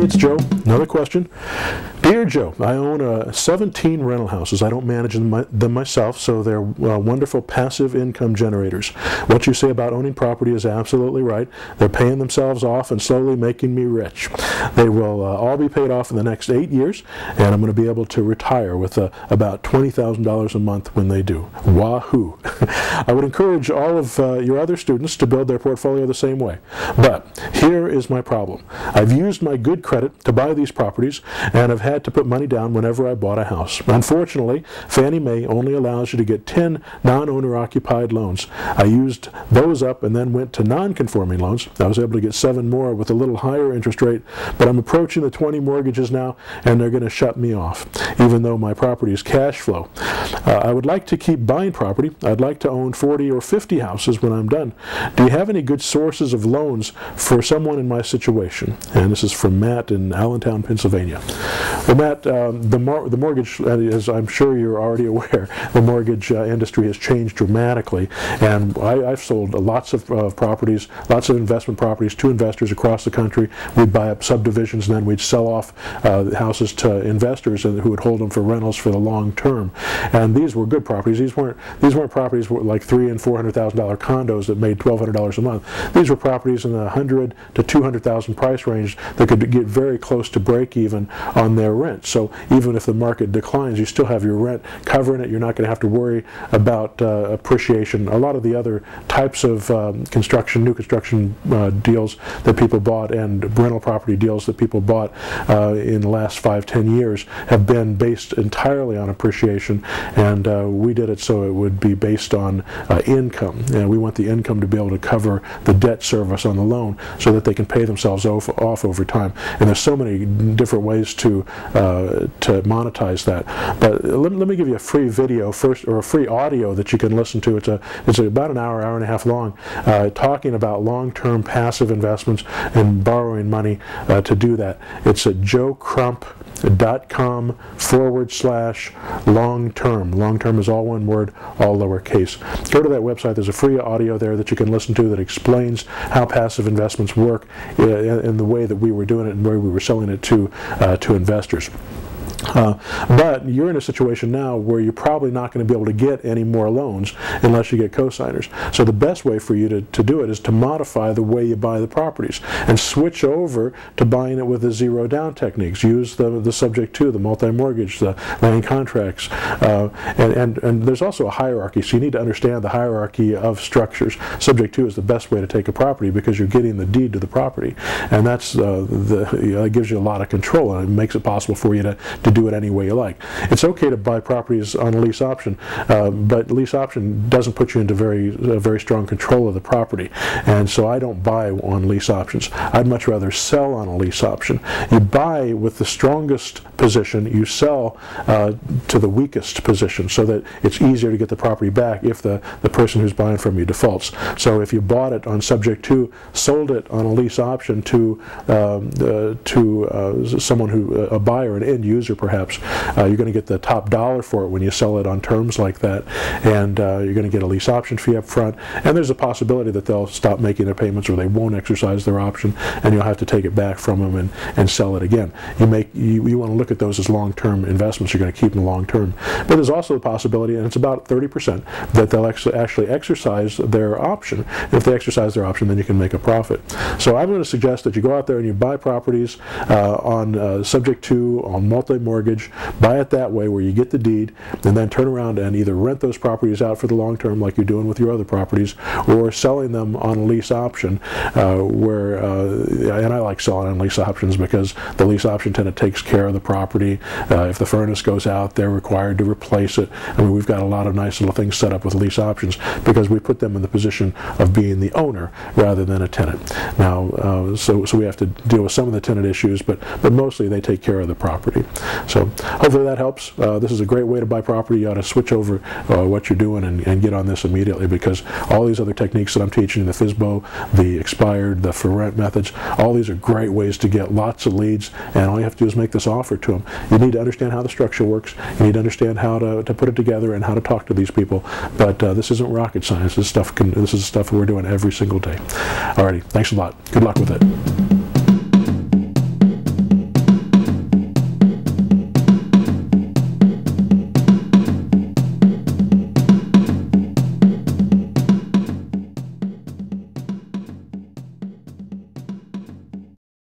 it's Joe. Another question. Dear Joe, I own 17 rental houses. I don't manage them myself, so they're wonderful passive income generators. What you say about owning property is absolutely right. They're paying themselves off and slowly making me rich. They will all be paid off in the next 8 years, and I'm going to be able to retire with about $20,000 a month when they do. Wahoo! I would encourage all of your other students to build their portfolio the same way. But here is my problem. I've used my good credit to buy these properties, and I've had to put money down whenever I bought a house. Unfortunately, Fannie Mae only allows you to get 10 non-owner occupied loans. I used those up and then went to non-conforming loans. I was able to get 7 more with a little higher interest rate, but I'm approaching the 20 mortgages now, and they're going to shut me off, even though my property is cash flow. I would like to keep buying property. I'd like to own 40 or 50 houses when I'm done. Do you have any good sources of loans for someone in my situation? And this is from Matt in Allentown, Pennsylvania. Well, Matt, the mortgage, as I'm sure you're already aware, the mortgage industry has changed dramatically, and I've sold lots of properties, lots of investment properties to investors across the country. We'd buy up subdivisions, and then we'd sell off houses to investors who would hold them for rentals for the long term. And these were good properties. These weren't properties like $300,000 and $400,000 condos that made $1,200 a month. These were properties in the $100,000 to $200,000 price range that could get very close to break even on their rent. So even if the market declines, you still have your rent covering it. You're not going to have to worry about appreciation. A lot of the other types of new construction deals that people bought and rental property deals that people bought in the last 5-10 years have been based entirely on appreciation, and we did it so it would be based on income. And we want the income to be able to cover the debt service on the loan so that they can pay themselves off over time. And there's so many different ways to monetize that. But let me give you a free video first, or a free audio that you can listen to. It's about an hour and a half long, talking about long-term passive investments and borrowing money to do that. It's at joecrump.com/long-term. Long-term is all one word, all lowercase. Go to that website. There's a free audio there that you can listen to that explains how passive investments work in the way that we were doing it and where we were selling it to investors. But you're in a situation now where you're probably not going to be able to get any more loans unless you get co-signers. So the best way for you to do it is to modify the way you buy the properties and switch over to buying it with the zero down techniques. Use the subject to, the multi-mortgage, the land contracts, and there's also a hierarchy, so you need to understand the hierarchy of structures. Subject to is the best way to take a property because you're getting the deed to the property, and that's it gives you a lot of control, and it makes it possible for you to do it any way you like. It's okay to buy properties on a lease option, but lease option doesn't put you into very strong control of the property, and so I don't buy on lease options. I'd much rather sell on a lease option. You buy with the strongest position, you sell to the weakest position so that it's easier to get the property back if the person who's buying from you defaults. So if you bought it on subject to, sold it on a lease option to someone a buyer, an end user perhaps, you're going to get the top dollar for it when you sell it on terms like that, and you're going to get a lease option fee up front, and there's a possibility that they'll stop making their payments or they won't exercise their option, and you'll have to take it back from them and sell it again. You want to look at those as long-term investments. You're going to keep them long-term. But there's also the possibility, and it's about 30%, that they'll actually exercise their option. And if they exercise their option, then you can make a profit. So I'm going to suggest that you go out there and you buy properties on subject to, on multi-mortgage, buy it that way where you get the deed, and then turn around and either rent those properties out for the long term like you're doing with your other properties, or selling them on a lease option and I like selling on lease options because the lease option tenant takes care of the property. If the furnace goes out, they're required to replace it. I mean, we've got a lot of nice little things set up with lease options because we put them in the position of being the owner rather than a tenant. Now, so we have to deal with some of the tenant issues, but mostly they take care of the property. So hopefully that helps. This is a great way to buy property. You ought to switch over what you're doing and get on this immediately, because all these other techniques that I'm teaching, the FSBO, the expired, the for rent methods, all these are great ways to get lots of leads, and all you have to do is make this offer to them. You need to understand how the structure works. You need to understand how to put it together and how to talk to these people. But this isn't rocket science. This is stuff we're doing every single day. Alrighty, thanks a lot. Good luck with it.